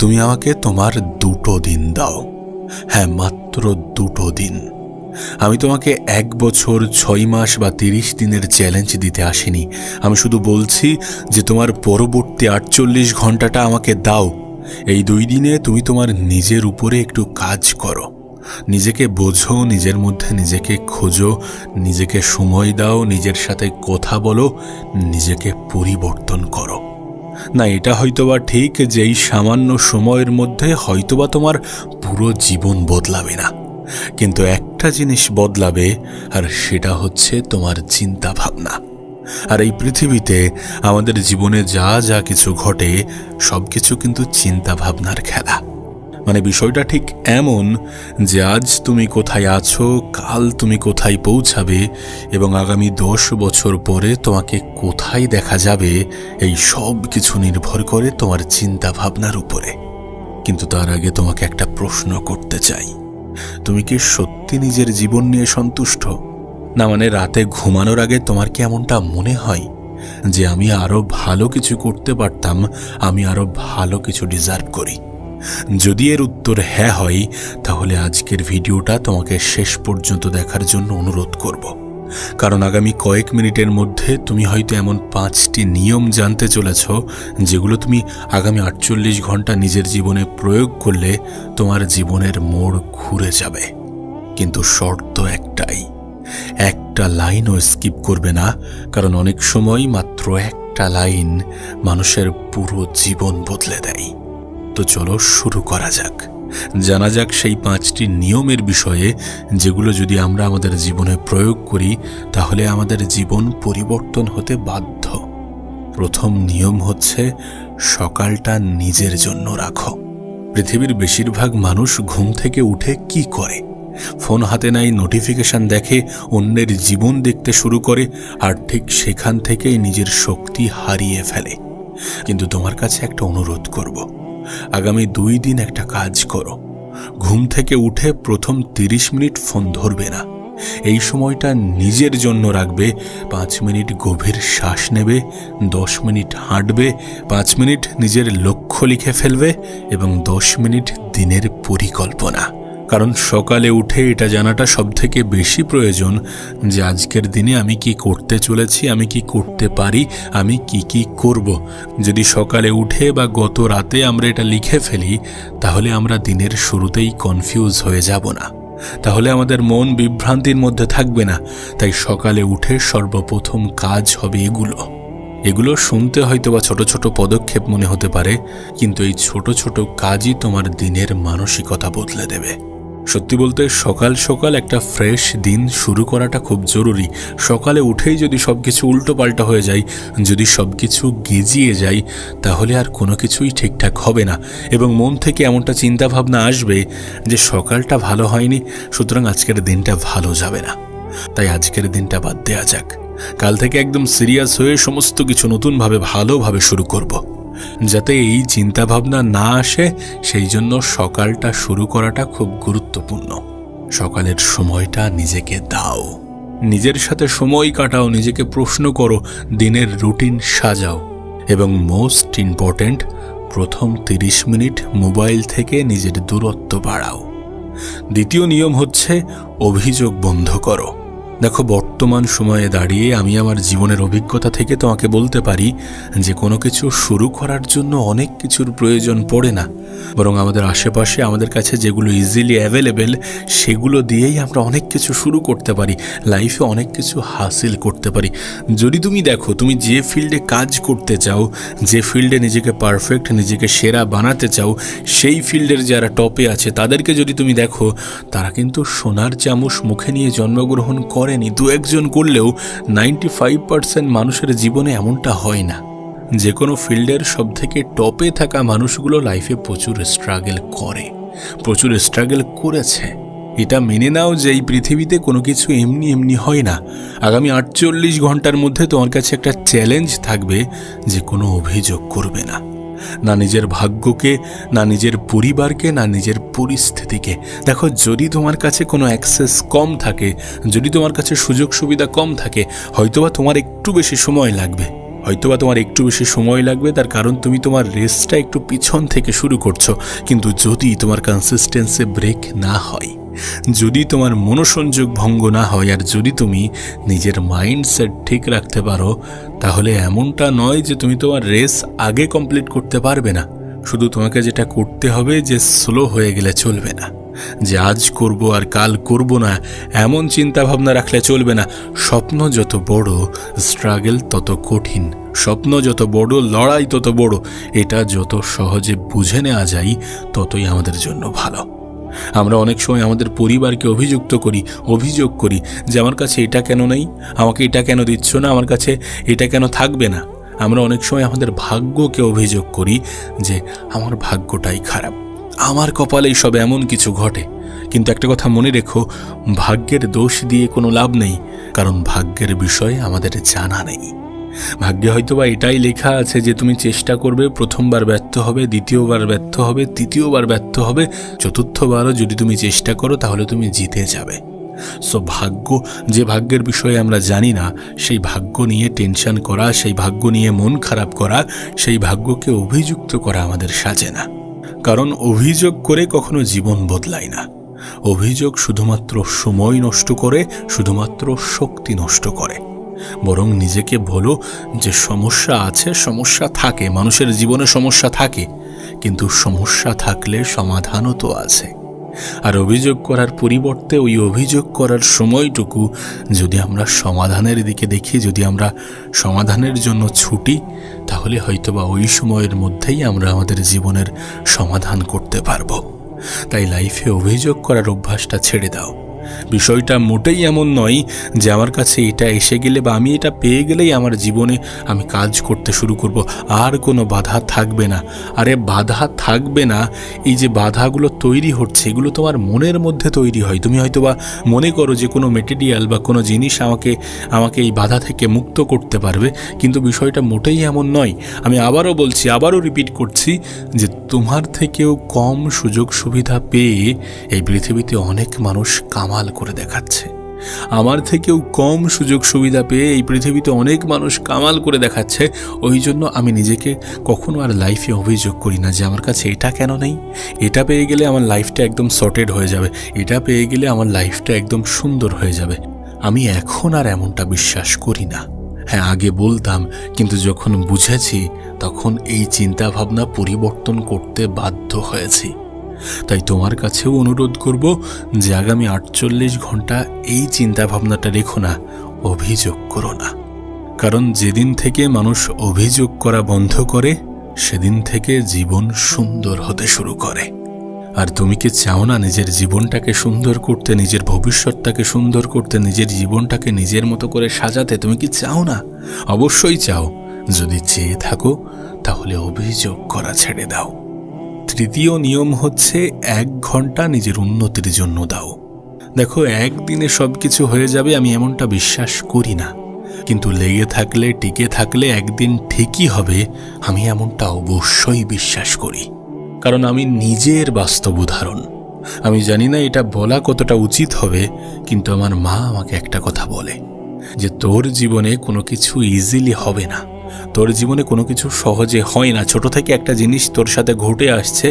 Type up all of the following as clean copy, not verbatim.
তুমি আমাকে তোমার 2টো দিন দাও। হ্যাঁ, মাত্র 2টো দিন। আমি তোমাকে 1 বছর 6 মাস বা 30 দিনের চ্যালেঞ্জ দিতে আসিনি। আমি শুধু বলছি যে তোমার পরবর্তী 48 ঘন্টাটা আমাকে দাও। এই 2 দিনে তুমি তোমার নিজের উপরে একটু কাজ করো, নিজেকে বোঝো, নিজের মধ্যে নিজেকে খোঁজো, নিজেকে সময় দাও, নিজের সাথে কথা বলো, নিজেকে পরিবর্তন করো। না, এটা হয়তোবা ঠিক যে এই সামান্য সময়ের মধ্যে হয়তোবা তোমার পুরো জীবন বদলাবে না, কিন্তু একটা জিনিস বদলাবে, আর সেটা হচ্ছে তোমার চিন্তা ভাবনা। আর এই পৃথিবীতে আমাদের জীবনে যা যা কিছু ঘটে সবকিছু কিন্তু চিন্তা ভাবনার খেলা। মানে বিষয়টা ঠিক এমন যে আজ তুমি কোথায় আছো, কাল তুমি কোথায় পৌঁছাবে, এবং আগামী 10 বছর পরে তোমাকে কোথায় দেখা যাবে, এই সব কিছু নির্ভর করে তোমার চিন্তা ভাবনার উপরে। কিন্তু তার আগে তোমাকে একটা প্রশ্ন করতে চাই, তুমি কি সত্যি নিজের জীবন নিয়ে সন্তুষ্ট? না, মানে রাতে ঘুমানোর আগে তোমার কি এমনটা মনে হয় যে আমি আরো ভালো কিছু করতে পারতাম, আমি আরো ভালো কিছু ডিজার্ভ করি? যদি এর উত্তর হ্যাঁ হয়, তাহলে আজকের ভিডিওটা তোমাকে শেষ পর্যন্ত দেখার জন্য অনুরোধ করব। কারণ আগামী কয়েক মিনিটের মধ্যে তুমি হয়তো এমন 5টি নিয়ম জানতে চলেছ যেগুলো তুমি আগামী 48 ঘন্টা নিজের জীবনে প্রয়োগ করলে তোমার জীবনের মোড় ঘুরে যাবে। কিন্তু শর্ত একটাই, একটা লাইনও স্কিপ করবে না, কারণ অনেক সময় মাত্র একটা লাইন মানুষের পুরো জীবন বদলে দেয়। তো চলো শুরু করা যাক, জানা যাক সেই 5টি নিয়মের বিষয়ে যেগুলো যদি আমরা আমাদের জীবনে প্রয়োগ করি তাহলে আমাদের জীবন পরিবর্তন হতে বাধ্য। প্রথম নিয়ম হচ্ছে সকালটা নিজের জন্য রাখো। পৃথিবীর বেশিরভাগ মানুষ ঘুম থেকে উঠে কি করে? ফোন হাতে নাই, নোটিফিকেশন দেখে, অন্যের জীবন দেখতে শুরু করে, আর ঠিক সেখান থেকেই নিজের শক্তি হারিয়ে ফেলে। কিন্তু তোমার কাছে একটা অনুরোধ করব, আগামী 2 দিন একটা কাজ করো। ঘুম থেকে উঠে প্রথম 30 মিনিট ফোন ধরবে না। এই সময়টা নিজের জন্য রাখবে। 5 মিনিট গভীর শ্বাস নেবে, 10 মিনিট হাঁটবে, 5 মিনিট নিজের লক্ষ্য লিখে ফেলবে, এবং 10 মিনিট দিনের পরিকল্পনা। কারণ সকালে উঠে এটা জানাটা সবথেকে বেশি প্রয়োজন যে আজকের দিনে আমি কি করতে চলেছি, আমি কি করতে পারি, আমি কি কি করব। যদি সকালে উঠে বা গত রাতে আমরা এটা লিখে ফেলি তাহলে আমরা দিনের শুরুতেই কনফিউজ হয়ে যাব না, তাহলে আমাদের মন বিভ্রান্তির মধ্যে থাকবে না। তাই সকালে উঠে সর্বপ্রথম কাজ হবে এগুলো শুনতে হয়তো বা ছোট ছোট পদক্ষেপ মনে হতে পারে, কিন্তু এই ছোট ছোট কাজই তোমার দিনের মানসিকতা বদলে দেবে। সত্যি বলতে সকাল সকাল একটা ফ্রেশ দিন শুরু করাটা খুব জরুরি। সকালে উঠেই যদি সবকিছু উল্টোপাল্টা হয়ে যায়, যদি সবকিছু গেজিয়ে যায়, তাহলে আর কোনো কিছুই ঠিকঠাক হবে না, এবং মন থেকে এমনটা চিন্তা ভাবনা আসবে যে সকালটা ভালো হয়নি, সুতরাং আজকের দিনটা ভালো যাবে না। তাই আজকের দিনটা বাদ দেওয়া যাক, কাল থেকে একদম সিরিয়াস হয়ে সমস্ত কিছু নতুনভাবে ভালোভাবে শুরু করব। যাতে এই চিন্তা ভাবনা না আসে সেই জন্য সকালটা শুরু করাটা খুব গুরুত্বপূর্ণ। সকালের সময়টা নিজেকে দাও, নিজের সাথে সময় কাটাও, নিজেকে প্রশ্ন করো, দিনের রুটিন সাজাও, এবং মোস্ট ইম্পর্ট্যান্ট, প্রথম 30 মিনিট মোবাইল থেকে নিজের দূরত্ব বাড়াও। দ্বিতীয় নিয়ম হচ্ছে অভিযোগ বন্ধ করো। দেখো, বর্তমান সময়ে দাঁড়িয়ে আমি আমার জীবনের অভিজ্ঞতা থেকে তোমাকে বলতে পারি যে কোনো কিছু শুরু করার জন্য অনেক কিছুর প্রয়োজন পড়ে না, বরং আমাদের আশেপাশে আমাদের কাছে যেগুলো ইজিলি অ্যাভেলেবেল সেগুলো দিয়েই আমরা অনেক কিছু শুরু করতে পারি, লাইফে অনেক কিছু হাসিল করতে পারি। যদি তুমি দেখো, তুমি যে ফিল্ডে কাজ করতে চাও, যে ফিল্ডে নিজেকে পারফেক্ট, নিজেকে সেরা বানাতে চাও, সেই ফিল্ডের যারা টপে আছে তাদেরকে যদি তুমি দেখো, তারা কিন্তু সোনার চামচ মুখে নিয়ে জন্মগ্রহণ করেনি। 2-1 করলেও 95% মানুষের জীবনে এমনটা হয় না। যে কোনো ফিল্ডের সবথেকে টপে থাকা মানুষগুলো লাইফে প্রচুর স্ট্রাগল করে, প্রচুর স্ট্রাগল করেছে। এটা মেনে নাও যে এই পৃথিবীতে কোনো কিছু এমনি এমনি হয় না। আগামী 48 ঘন্টার মধ্যে তোমার কাছে একটা চ্যালেঞ্জ থাকবে যে কোনো অভিযোগ করবে না, না নিজের ভাগ্যকে, না নিজের পরিবারকে, না নিজের পরিস্থিতিকে। দেখো, যদি তোমার কাছে কোনো অ্যাক্সেস কম থাকে, যদি তোমার কাছে সুযোগ সুবিধা কম থাকে, হয়তোবা তোমার একটু বেশি সময় লাগবে, হয়তোবা তোমার একটু বেশি সময় লাগবে, তার কারণ তুমি তোমার রেসটা একটু পিছন থেকে শুরু করছো। কিন্তু যদি তোমার কনসিস্টেন্সি ব্রেক না হয়, যদি তোমার মনোসংযোগ ভঙ্গ না হয়, আর যদি তুমি নিজের মাইন্ডসেট ঠিক রাখতে পারো, তাহলে এমনটা নয় যে তুমি তোমার রেস আগে কমপ্লিট করতে পারবে না। শুধু তোমাকে যেটা করতে হবে যে স্লো হয়ে গেলে চলবে না, যে আজ করব আর কাল করব না এমন চিন্তা ভাবনা রাখলে চলবে না। স্বপ্ন যত বড়, স্ট্রাগল তত কঠিন। স্বপ্ন যত বড়, লড়াই তত বড়। এটা যত সহজে বুঝে নেওয়া যায় ততই আমাদের জন্য ভালো। আমরা অনেক সময় আমাদের পরিবারকে অভিযোগ করি যে আমার কাছে এটা কেন নেই, আমাকে এটা কেন দিচ্ছ না, আমার কাছে এটা কেন থাকবে না। আমরা অনেক সময় আমাদের ভাগ্যকে অভিযোগ করি যে আমার ভাগ্যটাই খারাপ, আমার কপালেই সব এমন কিছু ঘটে। কিন্তু একটা কথা মনে রেখো, ভাগ্যের দোষ দিয়ে কোনো লাভ নেই, কারণ ভাগ্যের বিষয়ে আমাদের জানা নেই। ভাগ্যে হয়তোবা এটাই লেখা আছে যে তুমি চেষ্টা করবে, প্রথমবার ব্যর্থ হবে, দ্বিতীয়বার ব্যর্থ হবে, তৃতীয়বার ব্যর্থ হবে, চতুর্থবারও যদি তুমি চেষ্টা করো তাহলে তুমি জিতে যাবে। সো ভাগ্য, যে ভাগ্যের বিষয়ে আমরা জানি না, সেই ভাগ্য নিয়ে টেনশন করা, সেই ভাগ্য নিয়ে মন খারাপ করা, সেই ভাগ্যকে অভিযুক্ত করা আমাদের সাজে না। কারণ অভিযোগ করে কখনো জীবন বদলায় না। অভিযোগ শুধুমাত্র সময় নষ্ট করে, শুধুমাত্র শক্তি নষ্ট করে। বরং নিজেকে বলো যে সমস্যা আছে, সমস্যা থাকে, মানুষের জীবনে সমস্যা থাকে, কিন্তু সমস্যা থাকলে সমাধানও তো আছে। আর অভিযোগ করার পরিবর্তে ওই অভিযোগ করার সময়টুকু যদি আমরা সমাধানের দিকে দেখি, যদি আমরা সমাধানের জন্য ছুটি, তাহলে হয়তোবা ওই সময়ের মধ্যেই আমরা আমাদের জীবনের সমাধান করতে পারবো। তাই লাইফে অভিযোগ করার অভ্যাসটা ছেড়ে দাও। বিষয়টা মোটেই এমন নয় যে আমার কাছে এটা এসে গেলে বা আমি এটা পেয়ে গেলেই আমার জীবনে আমি কাজ করতে শুরু করব, আর কোনো বাধা থাকবে না। আরে বাধা থাকবে না, এই যে বাধাগুলো তৈরি হচ্ছে এগুলো তোমার মনের মধ্যে তৈরি হয়। তুমি হয়তোবা মনে করো যে কোনো মেটেরিয়াল বা কোনো জিনিস আমাকে এই বাধা থেকে মুক্ত করতে পারবে, কিন্তু বিষয়টা মোটেই এমন নয়। আমি আবারও বলছি, আবারও রিপিট করছি যে তোমার থেকেও কম সুযোগ সুবিধা পেয়ে এই পৃথিবীতে অনেক মানুষ কামাল করে দেখাচ্ছে। আমার থেকেও কম সুযোগ সুবিধা পেয়ে এই পৃথিবীতে অনেক মানুষ কামাল করে দেখাচ্ছে। ওই জন্য আমি নিজেকে কখনো আর লাইফে অভিযোগ করি না যে আমার কাছে এটা কেন নেই, এটা পেয়ে গেলে আমার লাইফটা একদম সর্টেড হয়ে যাবে, এটা পেয়ে গেলে আমার লাইফটা একদম সুন্দর হয়ে যাবে। আমি এখন আর এমনটা বিশ্বাস করি না। হ্যাঁ, আগে বলতাম, কিন্তু যখন বুঝেছি তখন এই চিন্তা ভাবনা পরিবর্তন করতে বাধ্য হয়েছি। তাই তোমার কাছেও অনুরোধ করব যে আগামী 48 ঘন্টা এই চিন্তা ভাবনাটা রেখো না, অভিযোগ করো না। কারণ যেদিন থেকে মানুষ অভিযোগ করা বন্ধ করে, সেদিন থেকে জীবন সুন্দর হতে শুরু করে। আর তুমি কি চাও না নিজের জীবনটাকে সুন্দর করতে, নিজের ভবিষ্যৎটাকে সুন্দর করতে, নিজের জীবনটাকে নিজের মতো করে সাজাতে? তুমি কি চাও না? অবশ্যই চাও। যদি চেয়ে থাকো তাহলে অভিযোগ করা ছেড়ে দাও। তৃতীয় নিয়ম হচ্ছে 1 ঘন্টা নিজের উন্নতির জন্য দাও। দেখো, একদিনে সবকিছু হয়ে যাবে আমি এমনটা বিশ্বাস করি না, কিন্তু লেগে থাকলে, টিকে থাকলে একদিন ঠিকই হবে, আমি এমনটা অবশ্যই বিশ্বাস করি। কারণ আমি নিজের বাস্তব উদাহরণ। আমি জানি না এটা বলা কতটা উচিত হবে, কিন্তু আমার মা আমাকে একটা কথা বলে যে তোর জীবনে কোনো কিছু ইজিলি হবে না, তোর জীবনে কোনো কিছু সহজে হয় না। ছোট থেকে একটা জিনিস তোর সাথে ঘটে আসছে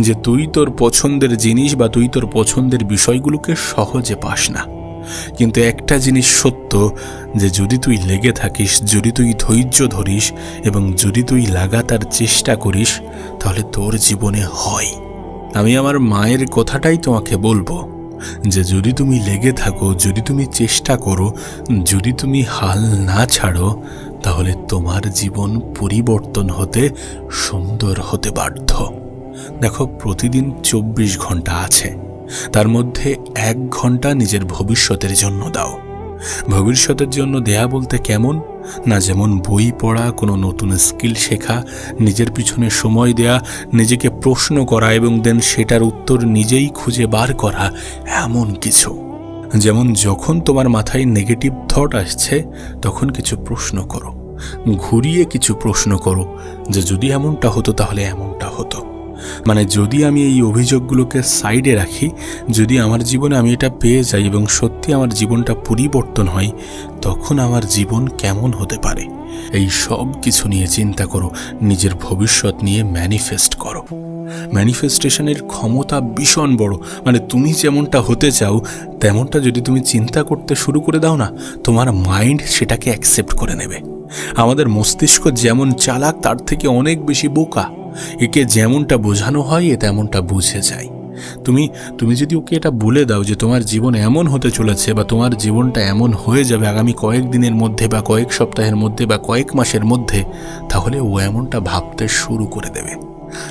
যে তুই তোর পছন্দের জিনিস বা তুই তোর পছন্দের বিষয়গুলোকে সহজে পাস না। কিন্তু একটা জিনিস সত্য, যে যদি তুই লেগে থাকিস, যদি তুই ধৈর্য ধরিস এবং যদি তুই লাগাতার চেষ্টা করিস, তাহলে তোর জীবনে হয়। আমি আমার মায়ের কথাটাই তোমাকে বলবো যে যদি তুমি লেগে থাকো, যদি তুমি চেষ্টা করো, যদি তুমি হাল না ছাড়ো, তাহলে তোমার জীবন পরিবর্তন হতে, সুন্দর হতে বাধ্য। দেখো, প্রতিদিন 24 ঘন্টা আছে, তার মধ্যে 1 ঘন্টা নিজের ভবিষ্যতের জন্য দাও। ভবিষ্যতের জন্য দেয়া বলতে কেমন না, যেমন বই পড়া, কোনো নতুন স্কিল শেখা, নিজের পিছনে সময় দেয়া, নিজেকে প্রশ্ন করা এবং দেন সেটার উত্তর নিজেই খুঁজে বার করা, এমন কিছু। যেমন যখন তোমার মাথায় নেগেটিভ থট আসছে, তখন কিছু প্রশ্ন করো, ঘুরিয়ে কিছু প্রশ্ন করো যে যদি এমনটা হতো তাহলে এমনটা হতো। মানে যদি আমি এই অভিযোগগুলোকে সাইডে রাখি, যদি আমার জীবনে আমি এটা পেয়ে যাই এবং সত্যি আমার জীবনটা পরিবর্তন হয়, তখন আমার জীবন কেমন হতে পারে। এই সব কিছু নিয়ে চিন্তা করো, নিজের ভবিষ্যৎ নিয়ে ম্যানিফেস্ট করো। ম্যানিফেস্টেশনের ক্ষমতা ভীষণ বড়। মানে তুমি যেমনটা হতে চাও তেমনটা যদি তুমি চিন্তা করতে শুরু করে দাও না, তোমার মাইন্ড সেটাকে অ্যাকসেপ্ট করে নেবে। আমাদের মস্তিষ্ক যেমন চালাক তার থেকে অনেক বেশি বোকা। একে যেমনটা বোঝানো হয় এ তেমনটা বুঝে যায়। তুমি যদি ওকে এটা বলে দাও যে তোমার জীবন এমন হতে চলেছে বা তোমার জীবনটা এমন হয়ে যাবে আগামী কয়েক দিনের মধ্যে বা কয়েক সপ্তাহের মধ্যে বা কয়েক মাসের মধ্যে, তাহলে ও এমনটা ভাবতে শুরু করে দেবে।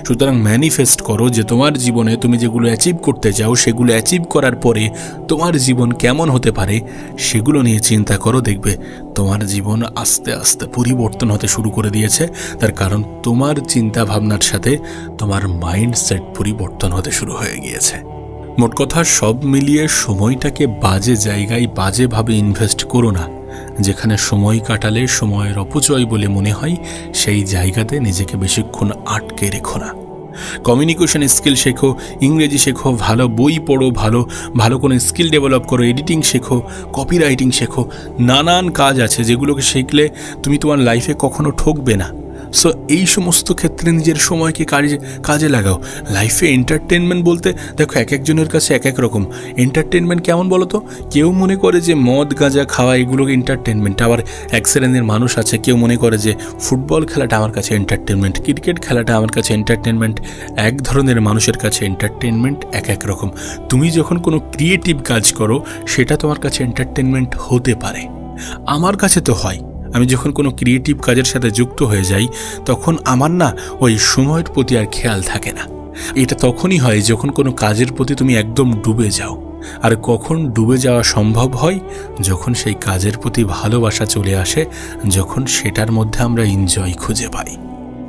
সুতরাং ম্যানিফেস্ট করো যে তোমার জীবনে তুমি যেগুলো অ্যাচিভ করতে চাও সেগুলো অ্যাচিভ করার পরে তোমার জীবন কেমন হতে পারে সেগুলো নিয়ে চিন্তা করো। দেখবে তোমার জীবন আস্তে আস্তে পরিবর্তন হতে শুরু করে দিয়েছে। তার কারণ তোমার চিন্তা ভাবনার সাথে তোমার মাইন্ডসেট পরিবর্তন হতে শুরু হয়ে গিয়েছে। মোট কথা সব মিলিয়ে সময়টাকে বাজে জায়গায় বাজেভাবে ইনভেস্ট করো না। যেখানে সময় কাটালে সময়ের অপচয় বলে মনে হয় সেই জায়গাতে নিজেকে বেশিক্ষণ আটকে রেখো না। কমিউনিকেশন স্কিল শেখো, ইংরেজি শেখো, ভালো বই পড়ো, ভালো কোনো স্কিল ডেভেলপ করো, এডিটিং শেখো, কপি রাইটিং শেখো। নানান কাজ আছে যেগুলোকে শিখলে তুমি তোমার লাইফে কখনো ঠকবে না। সো এই সমস্ত ক্ষেত্রে নিজের সময়কে কাজে লাগাও। লাইফে এন্টারটেনমেন্ট বলতে দেখো এক একজনের কাছে এক এক রকম এন্টারটেনমেন্ট। কেমন বলো তো? কেউ মনে করে যে মদ গাঁজা খাওয়া এগুলোকে এন্টারটেনমেন্ট। আবার এক শ্রেণীর মানুষ আছে কেউ মনে করে যে ফুটবল খেলাটা আমার কাছে এন্টারটেনমেন্ট, ক্রিকেট খেলাটা আমার কাছে এন্টারটেনমেন্ট। এক ধরনের মানুষের কাছে এন্টারটেনমেন্ট এক এক রকম। তুমি যখন কোনো ক্রিয়েটিভ কাজ করো সেটা তোমার কাছে এন্টারটেনমেন্ট হতে পারে। আমার কাছে তো হয়। আমি যখন কোনো ক্রিয়েটিভ কাজের সাথে যুক্ত হয়ে যাই তখন আমার না ওই সময়ের প্রতি আর খেয়াল থাকে না। এটা তখনই হয় যখন কোনো কাজের প্রতি তুমি একদম ডুবে যাও। আর কখন ডুবে যাওয়া সম্ভব হয়? যখন সেই কাজের প্রতি ভালোবাসা চলে আসে, যখন সেটার মধ্যে আমরা এনজয় খুঁজে পাই।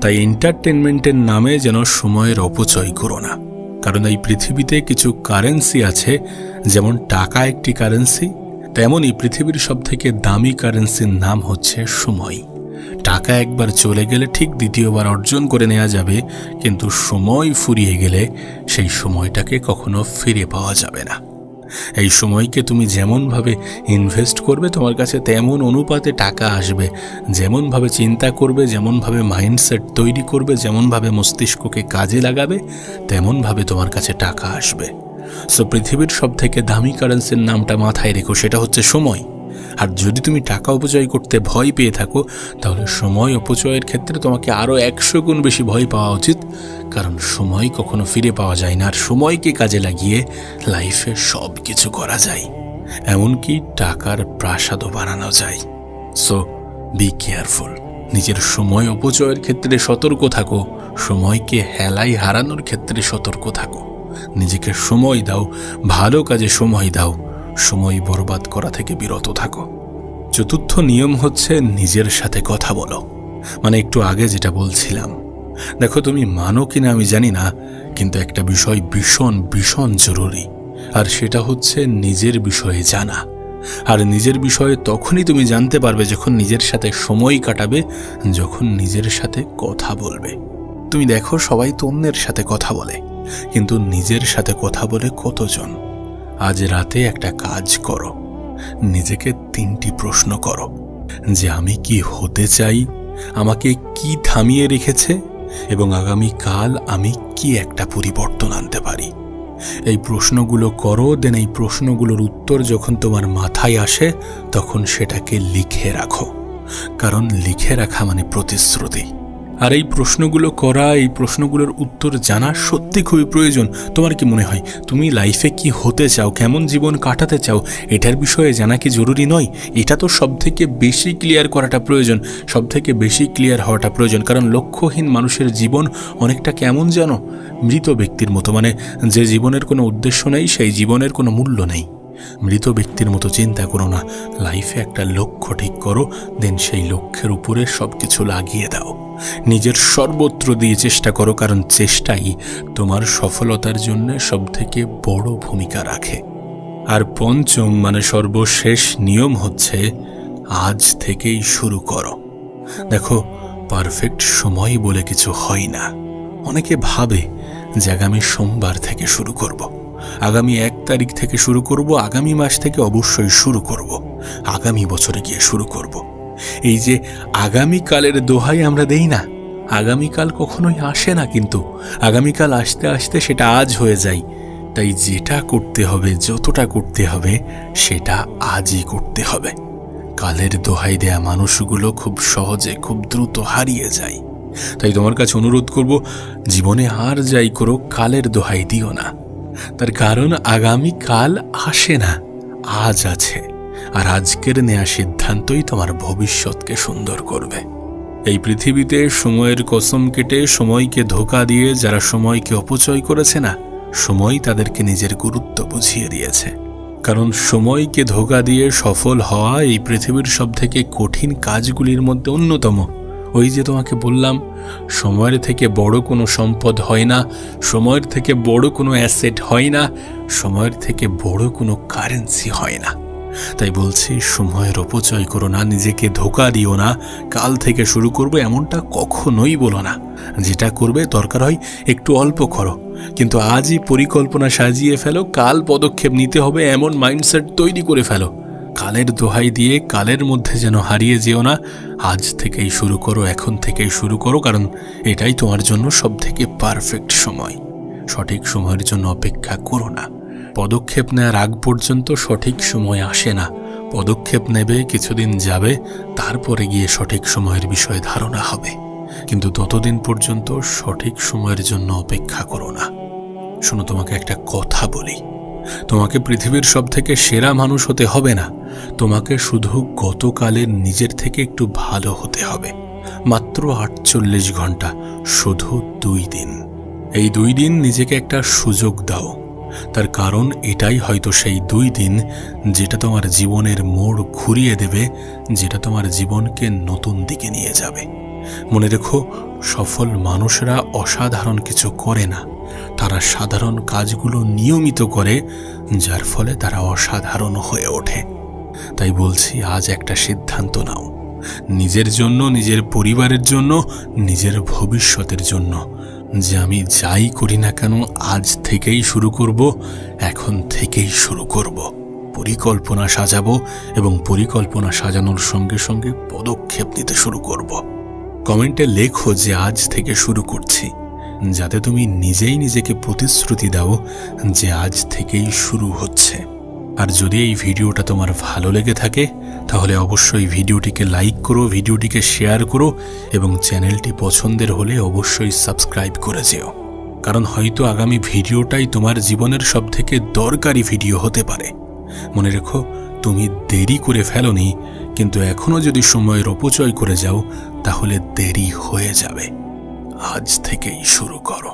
তাই এন্টারটেনমেন্টের নামে যেন সময়ের অপচয় করো না। কারণ এই পৃথিবীতে কিছু কারেন্সি আছে, যেমন টাকা একটি কারেন্সি, তেমনই পৃথিবীর সবথেকে দামি কারেন্সির নাম হচ্ছে সময়। টাকা একবার চলে গেলে ঠিক দ্বিতীয়বার অর্জন করে নেওয়া যাবে, কিন্তু সময় ফুরিয়ে গেলে সেই সময়টাকে কখনো ফিরে পাওয়া যাবে না। এই সময়কে তুমি যেমনভাবে ইনভেস্ট করবে তোমার কাছে তেমন অনুপাতে টাকা আসবে। যেমনভাবে চিন্তা করবে, যেমনভাবে মাইন্ডসেট তৈরি করবে, যেমনভাবে মস্তিষ্ককে কাজে লাগাবে, তেমনভাবে তোমার কাছে টাকা আসবে। সো পৃথিবীর সবথেকে দামি কারেন্সির নামটা মাথায় রেখো, সেটা হচ্ছে সময়। আর যদি তুমি টাকা অপচয় করতে ভয় পেয়ে থাকো তাহলে সময় অপচয়ের ক্ষেত্রে তোমাকে আরও 100 গুণ বেশি ভয় পাওয়া উচিত। কারণ সময় কখনো ফিরে পাওয়া যায় না, আর সময়কে কাজে লাগিয়ে লাইফে সব কিছু করা যায়, এমনকি টাকার প্রাসাদও বানানো যায়। So be careful. নিজের সময় অপচয়ের ক্ষেত্রে সতর্ক থাকো, সময়কে হেলায় হারানোর ক্ষেত্রে সতর্ক থাকো। নিজেকে সময় দাও, ভালো কাজে সময় দাও, সময় বরবাদ করা থেকে বিরত থাকো। চতুর্থ নিয়ম হচ্ছে নিজের সাথে কথা বলো। মানে একটু আগে যেটা বলছিলাম, দেখো তুমি মানো কিনা আমি জানি না, কিন্তু একটা বিষয় ভীষণ ভীষণ জরুরি, আর সেটা হচ্ছে নিজের বিষয়ে জানা। আর নিজের বিষয়ে তখনই তুমি জানতে পারবে যখন নিজের সাথে সময় কাটাবে, যখন নিজের সাথে কথা বলবে। তুমি দেখো সবাই তো অন্যের সাথে কথা বলে, কিন্তু নিজের সাথে কথা বলে কতজন? আজ রাতে একটা কাজ করো, নিজেকে 3টি প্রশ্ন করো যে আমি কি হতে চাই, আমাকে কি থামিয়ে রেখেছে, এবং আগামীকাল আমি কি একটা পরিবর্তন আনতে পারি। এই প্রশ্নগুলো করো। দেন এই প্রশ্নগুলোর উত্তর যখন তোমার মাথায় আসে তখন সেটাকে লিখে রাখো। কারণ লিখে রাখা মানে প্রতিশ্রুতি। আর এই প্রশ্নগুলো করা, এই প্রশ্নগুলোর উত্তর জানা সত্যি খুবই প্রয়োজন। তোমার কি মনে হয় তুমি লাইফে কি হতে চাও, কেমন জীবন কাটাতে চাও, এটার বিষয়ে জানা কি জরুরি নয়? এটা তো সবথেকে বেশি ক্লিয়ার করাটা প্রয়োজন, সবথেকে বেশি ক্লিয়ার হওয়াটা প্রয়োজন। কারণ লক্ষ্যহীন মানুষের জীবন অনেকটা কেমন জানো? মৃত ব্যক্তির মতো। মানে যে জীবনের কোনো উদ্দেশ্য নেই, সেই জীবনের কোনো মূল্য নেই। মৃত ব্যক্তির মতো চিন্তা করো না, লাইফে একটা লক্ষ্য ঠিক করো, দেন সেই লক্ষ্যের উপরে সব কিছু লাগিয়ে দাও। নিজের সর্বত্র দিয়ে চেষ্টা করো, কারণ চেষ্টাই তোমার সফলতার জন্য সবথেকে বড় ভূমিকা রাখে। আর পঞ্চম মানে সর্বশেষ নিয়ম হচ্ছে আজ থেকেই শুরু করো। দেখো পারফেক্ট সময় বলে কিছু হয় না। অনেকে ভাবে যে আগামী সোমবার থেকে শুরু করব, আগামী 1 তারিখ থেকে শুরু করব, আগামী মাস থেকে অবশ্যই শুরু করব, আগামী বছরে গিয়ে শুরু করব। এই যে আগামীকালের দোহাই আমরা দেই না, আগামীকাল কখনোই আসে না, কিন্তু আগামীকাল আসতে আসতে সেটা আজ হয়ে যায়। তাই যেটা করতে হবে, যতটা করতে হবে, সেটা আজই করতে হবে। কালের দোহাই দেয়া মানুষগুলো খুব সহজে, খুব দ্রুত হারিয়ে যায়। তাই তোমার কাছে অনুরোধ করব, জীবনে আর যাই করো, কালের দোহাই দিও না। তার কারণ আগামীকাল আসে না, আজ আছে। আর আজকের নেয়া সিদ্ধান্তই তোমার ভবিষ্যৎকে সুন্দর করবে। এই পৃথিবীতে সময়ের কসম কেটে, সময়কে ধোঁকা দিয়ে যারা সময়কে অপচয় করেছে না, সময় তাদেরকে নিজের গুরুত্ব বুঝিয়ে দিয়েছে। কারণ সময়কে ধোঁকা দিয়ে সফল হওয়া এই পৃথিবীর সবথেকে কঠিন কাজগুলির মধ্যে অন্যতম। ওই যে তোমাকে বললাম, সময়ের থেকে বড় কোনো সম্পদ হয় না, সময়ের থেকে বড় কোনো অ্যাসেট হয় না, সময়ের থেকে বড় কোনো কারেন্সি হয় না। তাই বলছি, সময়ের অপচয় করো না, নিজেকে ধোঁকা দিও না। কাল থেকে শুরু করবো এমনটা কখনোই বলো না। যেটা করবে দরকার হয় একটু অল্প করো, কিন্তু আজই পরিকল্পনা সাজিয়ে ফেলো। কাল পদক্ষেপ নিতে হবে এমন মাইন্ডসেট তৈরি করে ফেলো। কালের দোহাই দিয়ে কালের মধ্যে যেন হারিয়ে যেও না। আজ থেকেই শুরু করো, এখন থেকেই শুরু করো, কারণ এটাই তোমার জন্য সবথেকে পারফেক্ট সময়। সঠিক সময়ের জন্য অপেক্ষা করো না। পদক্ষেপ নেওয়ার আগ পর্যন্ত সঠিক সময় আসে না। পদক্ষেপ নেবে, কিছুদিন যাবে, তারপরে গিয়ে সঠিক সময়ের বিষয়ে ধারণা হবে। কিন্তু ততদিন পর্যন্ত সঠিক সময়ের জন্য অপেক্ষা করো না। শোনো, তোমাকে একটা কথা বলি, তোমাকে পৃথিবীর সবথেকে সেরা মানুষ হতে হবে না, তোমাকে শুধু গতকালের নিজের থেকে একটু ভালো হতে হবে। মাত্র 48 ঘন্টা, শুধু 2 দিন। এই 2 দিন নিজেকে একটা সুযোগ দাও। তার কারণ এটাই হয়তো সেই 2 দিন যেটা তোমার জীবনের মোড় ঘুরিয়ে দেবে, যেটা তোমার জীবনকে নতুন দিকে নিয়ে যাবে। মনে রেখো, সফল মানুষরা অসাধারণ কিছু করে না, তারা সাধারণ কাজগুলো নিয়মিত করে, যার ফলে তারা অসাধারণ হয়ে ওঠে। তাই বলছি, আজ একটা সিদ্ধান্ত নাও, নিজের জন্য, নিজের পরিবারের জন্য, নিজের ভবিষ্যতের জন্য, যে আমি যাই করি না কেন আজ থেকেই শুরু করব, এখন থেকেই শুরু করব। পরিকল্পনা সাজাবো এবং পরিকল্পনা সাজানোর সঙ্গে সঙ্গে পদক্ষেপ নিতে শুরু করব। কমেন্টে লেখো যে আজ থেকে শুরু করছি, যাতে তুমি নিজেই নিজেকে প্রতিশ্রুতি দাও যে আজ থেকেই শুরু হচ্ছে। আর যদি এই ভিডিওটা তোমার ভালো লেগে থাকে, তাহলে অবশ্যই ভিডিওটিকে লাইক করো, ভিডিওটিকে শেয়ার করো এবং চ্যানেলটি পছন্দের হলে অবশ্যই সাবস্ক্রাইব করে যেও। কারণ হয়তো আগামী ভিডিওটাই তোমার জীবনের সবথেকে দরকারি ভিডিও হতে পারে। মনে রেখো, তুমি দেরি করে ফেলোনি, কিন্তু এখনো যদি সময়ের অপচয় করে যাও, তাহলে দেরি হয়ে যাবে। আজ থেকেই শুরু করো।